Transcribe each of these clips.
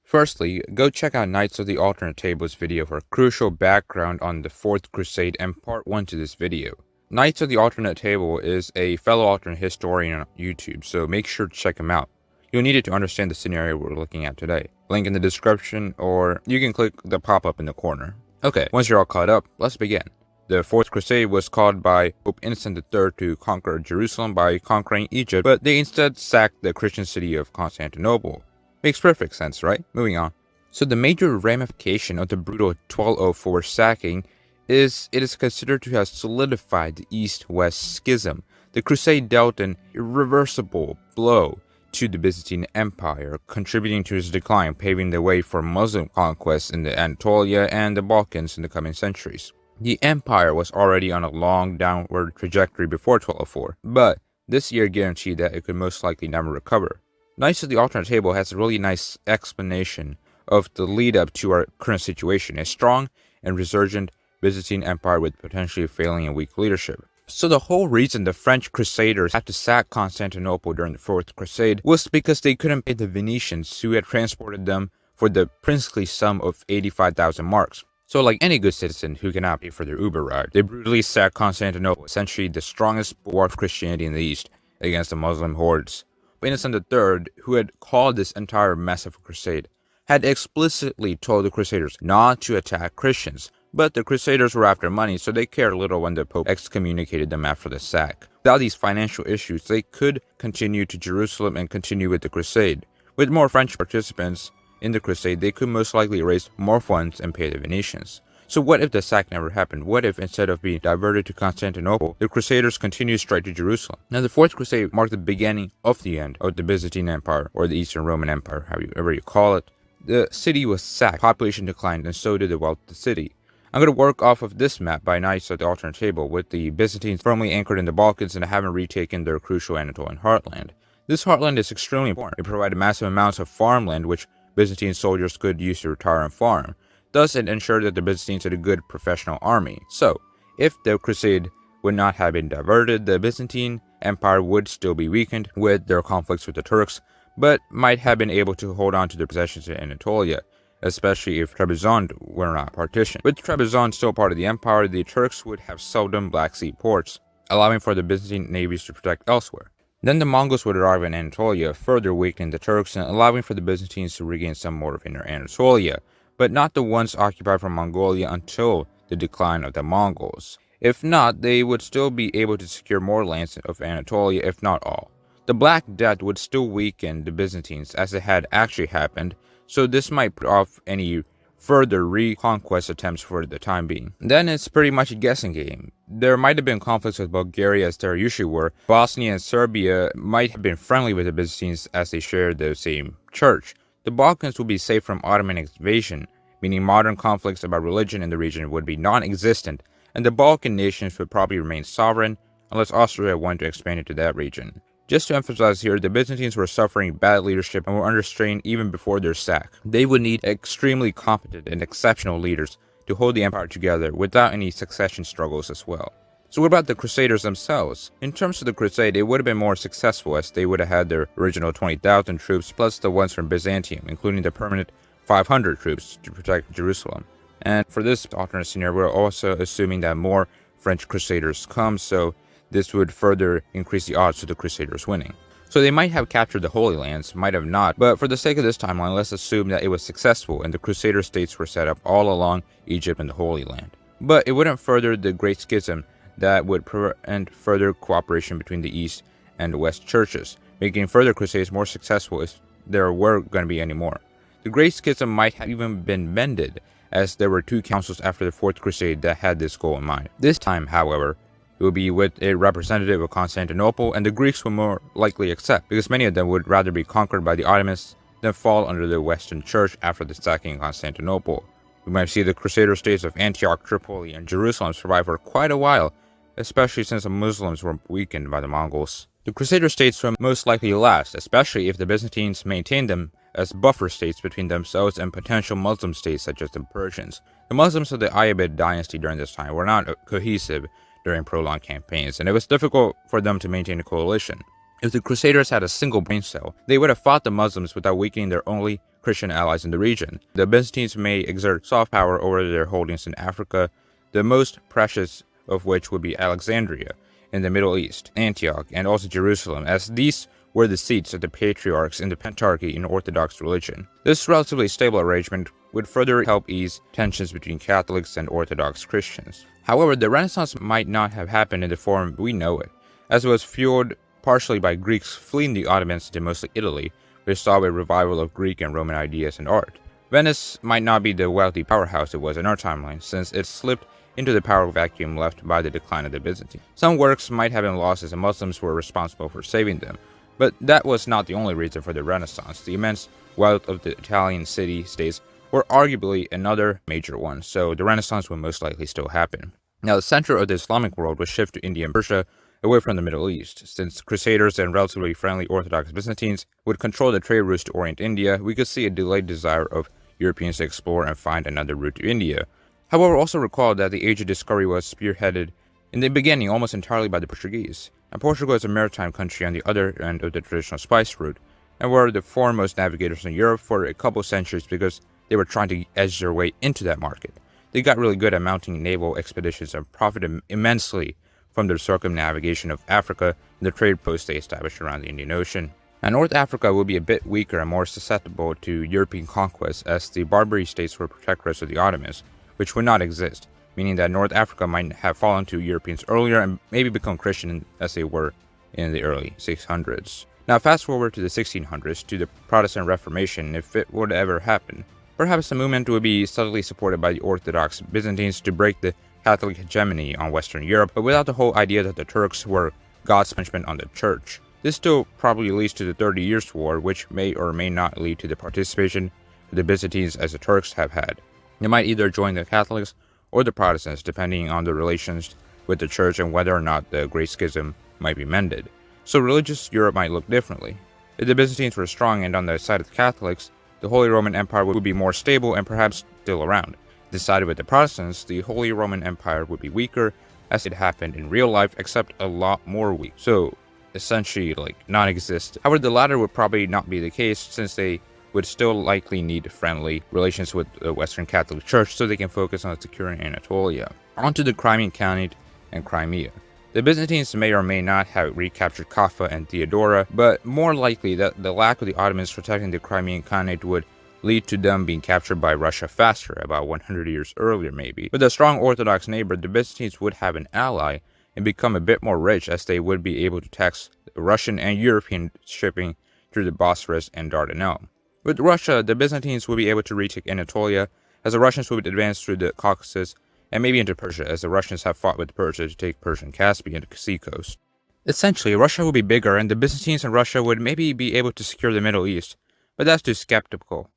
Firstly, go check out Knights of the Alternate Table's video for crucial background on the Fourth Crusade and part 1 to this video. Knights of the Alternate Table is a fellow alternate historian on YouTube, so make sure to check him out. You'll need it to understand the scenario we're looking at today. Link in the description, or you can click the pop-up in the corner. Okay, once you're all caught up, let's begin. The Fourth Crusade was called by Pope Innocent III to conquer Jerusalem by conquering Egypt, but they instead sacked the Christian city of Constantinople. Makes perfect sense, right? Moving on. So the major ramification of the brutal 1204 sacking is it is considered to have solidified the East-West schism. The Crusade dealt an irreversible blow to the Byzantine Empire, contributing to its decline, paving the way for Muslim conquests in the Anatolia and the Balkans in the coming centuries. The empire was already on a long downward trajectory before 1204, but this year guaranteed that it could most likely never recover. Knights of the Alternate Table has a really nice explanation of the lead up to our current situation, a strong and resurgent Byzantine Empire with potentially failing and weak leadership. So the whole reason the French Crusaders had to sack Constantinople during the Fourth Crusade was because they couldn't pay the Venetians who had transported them for the princely sum of 85,000 marks. So like any good citizen who cannot pay for their Uber ride, they brutally sacked Constantinople, essentially the strongest bulwark of Christianity in the East, against the Muslim hordes. Innocent III, who had called this entire mess of a crusade, had explicitly told the Crusaders not to attack Christians, but the Crusaders were after money, so they cared little when the Pope excommunicated them after the sack. Without these financial issues, they could continue to Jerusalem and continue with the crusade. With more French participants in the crusade, they could most likely raise more funds and pay the Venetians. So what if the sack never happened? What if instead of being diverted to Constantinople, the Crusaders continued straight to Jerusalem? Now the Fourth Crusade marked the beginning of the end of the Byzantine Empire, or the Eastern Roman Empire, however you call it. The city was sacked, population declined, and so did the wealth of the city. I'm going to work off of this map by Knights of the Alternate Table, with the Byzantines firmly anchored in the Balkans and haven't retaken their crucial Anatolian heartland. This heartland is extremely important. It provided massive amounts of farmland which Byzantine soldiers could use to retire and farm. Thus, it ensured that the Byzantines had a good professional army. So, if the crusade would not have been diverted, the Byzantine Empire would still be weakened with their conflicts with the Turks, but might have been able to hold on to their possessions in Anatolia, especially if Trebizond were not partitioned. With Trebizond still part of the empire, the Turks would have seldom Black Sea ports, allowing for the Byzantine navies to protect elsewhere. Then the Mongols would arrive in Anatolia, further weakening the Turks and allowing for the Byzantines to regain some more of Inner Anatolia, but not the ones occupied from Mongolia until the decline of the Mongols. If not, they would still be able to secure more lands of Anatolia, if not all. The Black Death would still weaken the Byzantines, as it had actually happened, so this might put off any further reconquest attempts for the time being. Then it's pretty much a guessing game. There might have been conflicts with Bulgaria, as there usually were. Bosnia and Serbia might have been friendly with the Byzantines as they shared the same church. The Balkans would be safe from Ottoman invasion, meaning modern conflicts about religion in the region would be non-existent, and the Balkan nations would probably remain sovereign unless Austria wanted to expand into that region. Just to emphasize here, the Byzantines were suffering bad leadership and were under strain even before their sack. They would need extremely competent and exceptional leaders to hold the empire together without any succession struggles as well. So what about the Crusaders themselves? In terms of the Crusade, it would have been more successful as they would have had their original 20,000 troops plus the ones from Byzantium, including the permanent 500 troops to protect Jerusalem. And for this alternate scenario, we're also assuming that more French Crusaders come, so this would further increase the odds of the Crusaders winning. So they might have captured the Holy Lands, might have not, but for the sake of this timeline, let's assume that it was successful and the Crusader states were set up all along Egypt and the Holy Land. But it wouldn't further the Great Schism that would prevent further cooperation between the East and the West churches, making further crusades more successful if there were going to be any more. The Great Schism might have even been mended, as there were two councils after the Fourth Crusade that had this goal in mind. This time, however, it would be with a representative of Constantinople, and the Greeks would more likely accept, because many of them would rather be conquered by the Ottomans than fall under the Western Church after the sacking of Constantinople. We might see the Crusader states of Antioch, Tripoli, and Jerusalem survive for quite a while, especially since the Muslims were weakened by the Mongols. The Crusader states would most likely last, especially if the Byzantines maintained them as buffer states between themselves and potential Muslim states such as the Persians. The Muslims of the Ayyubid dynasty during this time were not cohesive during prolonged campaigns, and it was difficult for them to maintain a coalition. If the Crusaders had a single brain cell, they would have fought the Muslims without weakening their only Christian allies in the region. The Byzantines may exert soft power over their holdings in Africa, the most precious of which would be Alexandria in the Middle East, Antioch, and also Jerusalem, as these were the seats of the patriarchs in the Pentarchy in Orthodox religion. This relatively stable arrangement would further help ease tensions between Catholics and Orthodox Christians. However, the Renaissance might not have happened in the form we know it, as it was fueled partially by Greeks fleeing the Ottomans to mostly Italy, which saw a revival of Greek and Roman ideas and art. Venice might not be the wealthy powerhouse it was in our timeline, since it slipped into the power vacuum left by the decline of the Byzantine. Some works might have been lost as the Muslims were responsible for saving them, but that was not the only reason for the Renaissance. The immense wealth of the Italian city-states were arguably another major one, so the Renaissance would most likely still happen. Now, the center of the Islamic world would shift to India and Persia, away from the Middle East. Since Crusaders and relatively friendly Orthodox Byzantines would control the trade routes to Orient India, we could see a delayed desire of Europeans to explore and find another route to India. However, also recall that the age of discovery was spearheaded in the beginning almost entirely by the Portuguese. And Portugal is a maritime country on the other end of the traditional spice route, and were the foremost navigators in Europe for a couple centuries because they were trying to edge their way into that market. They got really good at mounting naval expeditions and profited immensely from their circumnavigation of Africa and the trade posts they established around the Indian Ocean. And North Africa would be a bit weaker and more susceptible to European conquest, as the Barbary states were protectorates of the Ottomans, which would not exist, meaning that North Africa might have fallen to Europeans earlier and maybe become Christian as they were in the early 600s. Now fast forward to the 1600s, to the Protestant Reformation, if it would ever happen. Perhaps the movement would be subtly supported by the Orthodox Byzantines to break the Catholic hegemony on Western Europe, but without the whole idea that the Turks were God's punishment on the church. This still probably leads to the 30 Years' War, which may or may not lead to the participation of the Byzantines as the Turks have had. They might either join the Catholics or the Protestants, depending on the relations with the church and whether or not the Great Schism might be mended. So religious Europe might look differently. If the Byzantines were strong and on the side of the Catholics, the Holy Roman Empire would be more stable and perhaps still around. Decided with the Protestants, the Holy Roman Empire would be weaker, as it happened in real life, except a lot more weak. So, essentially, non-existent. However, the latter would probably not be the case, since they would still likely need friendly relations with the Western Catholic Church so they can focus on securing Anatolia. On to the Crimean Khanate and Crimea. The Byzantines may or may not have recaptured Kaffa and Theodora, but more likely that the lack of the Ottomans protecting the Crimean Khanate would lead to them being captured by Russia faster, about 100 years earlier maybe. With a strong Orthodox neighbor, the Byzantines would have an ally and become a bit more rich, as they would be able to tax Russian and European shipping through the Bosphorus and Dardanelles. With Russia, the Byzantines would be able to retake Anatolia, as the Russians would advance through the Caucasus and maybe into Persia, as the Russians have fought with Persia to take Persian Caspian seacoast. Essentially, Russia would be bigger, and the Byzantines and Russia would maybe be able to secure the Middle East, but that's too skeptical.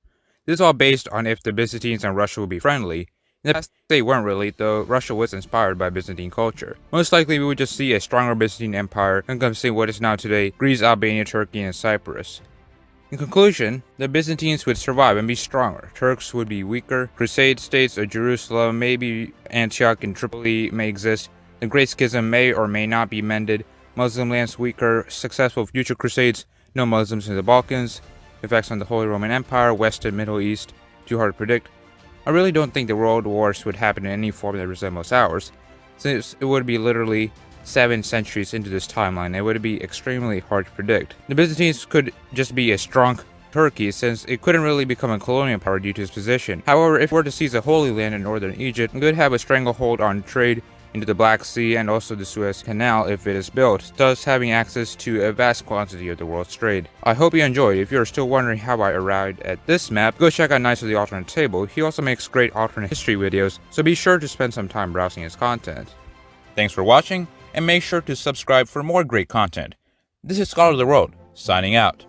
This is all based on if the Byzantines and Russia would be friendly. In the past, they weren't really, though Russia was inspired by Byzantine culture. Most likely, we would just see a stronger Byzantine empire encompassing what is now today Greece, Albania, Turkey, and Cyprus. In conclusion, the Byzantines would survive and be stronger. Turks would be weaker. Crusade states of Jerusalem, maybe Antioch and Tripoli may exist. The Great Schism may or may not be mended. Muslim lands weaker. Successful future crusades. No Muslims in the Balkans. Effects on the Holy Roman Empire, West and Middle East. Too hard to predict. I really don't think the world wars would happen in any form that resembles ours, since it would be literally 7 centuries into this timeline. It would be extremely hard to predict. The Byzantines could just be a strong Turkey, since it couldn't really become a colonial power due to its position. However, if we were to seize the Holy Land in northern Egypt, it could have a stranglehold on trade into the Black Sea and also the Suez Canal if it is built, thus having access to a vast quantity of the world's trade. I hope you enjoyed. If you're still wondering how I arrived at this map, go check out Knights of the Alternate Table. He also makes great alternate history videos, so be sure to spend some time browsing his content. Thanks for watching, and make sure to subscribe for more great content. This is Scholar of the World, signing out.